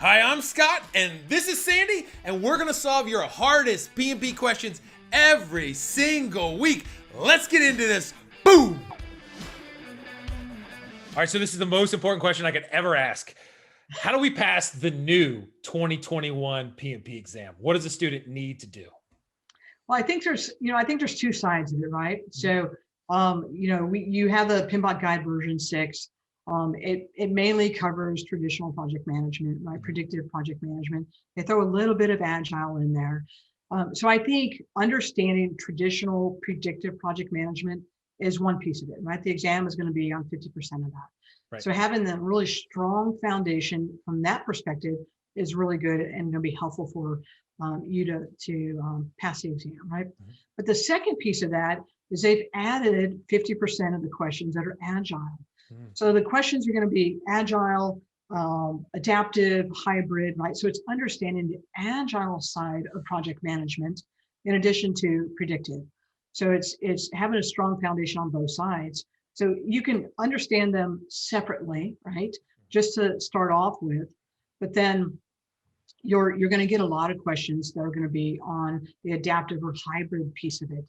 Hi, I'm Scott, and this is Sandy, and we're gonna solve your hardest PMP questions every single week. Let's get into this. Boom! All right, so this is the most important question I could ever ask. How do we pass the new 2021 PMP exam? What does a student need to do? Well, I think there's two sides of it, right? So, you have the PMBOK guide version 6. It mainly covers traditional project management, right? Predictive project management. They throw a little bit of agile in there. So I think understanding traditional predictive project management is one piece of it, right? The exam is going to be on 50% of that. Right. So having the really strong foundation from that perspective is really good and going to be helpful for you to pass the exam, right? But the second piece of that is they've added 50% of the questions that are agile. So the questions are going to be agile, adaptive, hybrid, right? So it's understanding the agile side of project management in addition to predictive. So it's having a strong foundation on both sides. So you can understand them separately, right? Just to start off with, but then you're going to get a lot of questions that are going to be on the adaptive or hybrid piece of it.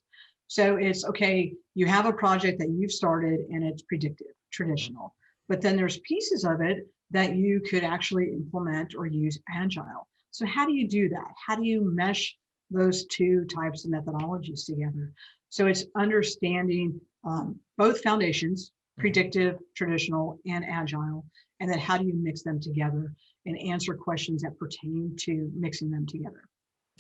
So it's okay, you have a project that you've started and it's predictive, traditional, but then there's pieces of it that you could actually implement or use agile. So how do you do that? How do you mesh those two types of methodologies together? So it's understanding both foundations, predictive, traditional, and agile, and then how do you mix them together and answer questions that pertain to mixing them together.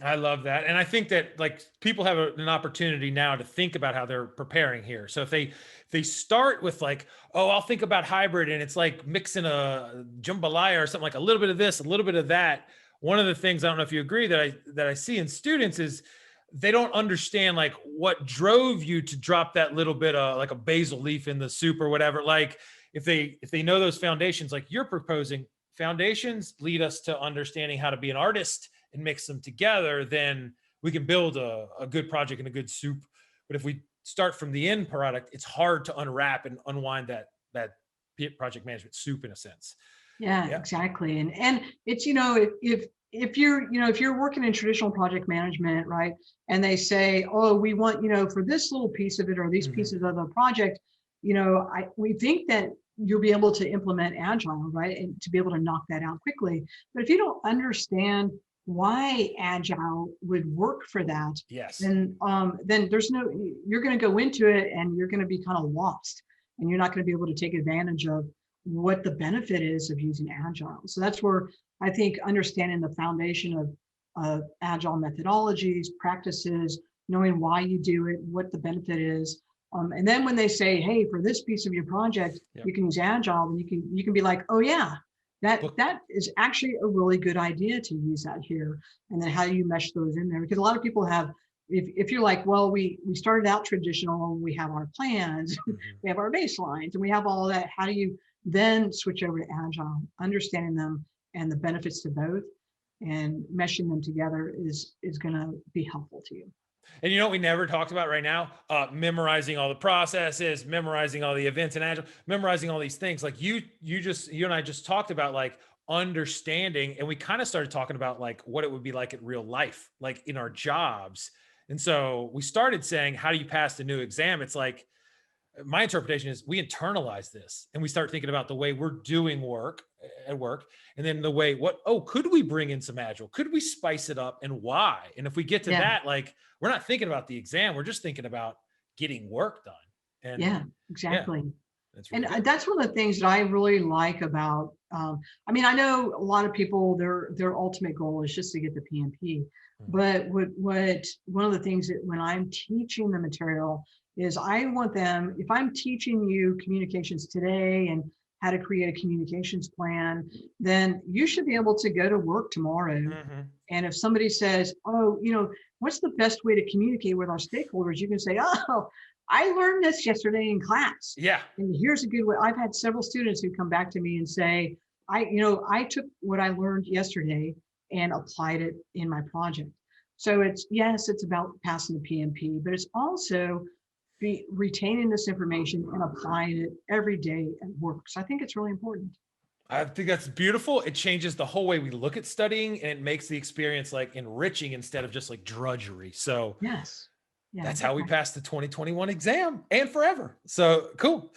I love that. And I think that like people have an opportunity now to think about how they're preparing here. So if they start with like, oh, I'll think about hybrid and it's like mixing a jambalaya or something, like a little bit of this, a little bit of that. One of the things, I don't know if you agree, that I see in students is they don't understand like what drove you to drop that little bit of like a basil leaf in the soup or whatever. Like if they know those foundations, like you're proposing, foundations lead us to understanding how to be an artist and mix them together, then we can build a good project and a good soup. But if we start from the end product, it's hard to unwrap and unwind that project management soup in a sense. Yeah, exactly. And it's, if you're working in traditional project management, right? And they say, oh, we want, for this little piece of it or these pieces of the project, we think that you'll be able to implement agile, right? And to be able to knock that out quickly. But if you don't understand why agile would work for that, yes, then you're going to go into it and you're going to be kind of lost, and you're not going to be able to take advantage of what the benefit is of using agile. So that's where I think understanding the foundation of agile methodologies, practices, knowing why you do it, what the benefit is. And then when they say, hey, for this piece of your project, you can use agile, and you can be like, oh yeah, that is actually a really good idea to use that here. And then how do you mesh those in there? Because a lot of people have, if you're like, well, we started out traditional, we have our plans, we have our baselines, and we have all of that. How do you then switch over to agile, understanding them and the benefits to both, and meshing them together is going to be helpful to you. And you know what we never talked about right now? Memorizing all the processes, memorizing all the events in Agile, memorizing all these things. Like you and I just talked about like understanding, and we kind of started talking about like what it would be like in real life, like in our jobs. And so we started saying, how do you pass the new exam? It's like, my interpretation is we internalize this and we start thinking about the way we're doing work at work, and then the way could we bring in some agile, could we spice it up, and why? And if we get to that, like we're not thinking about the exam, we're just thinking about getting work done. And yeah, exactly. That's really and that's one of the things that I really like about I mean, I know a lot of people, their ultimate goal is just to get the PMP, but what one of the things that when I'm teaching the material is I want them, if I'm teaching you communications today and how to create a communications plan, then you should be able to go to work tomorrow. And if somebody says, oh, what's the best way to communicate with our stakeholders? You can say, oh, I learned this yesterday in class. Yeah. And here's a good way. I've had several students who come back to me and say, I took what I learned yesterday and applied it in my project. So it's about passing the PMP, but it's also retaining this information and applying it every day at work. So I think it's really important. I think that's beautiful. It changes the whole way we look at studying, and it makes the experience like enriching instead of just like drudgery. So Yes. Yeah, that's how we passed the 2021 exam and forever. So cool.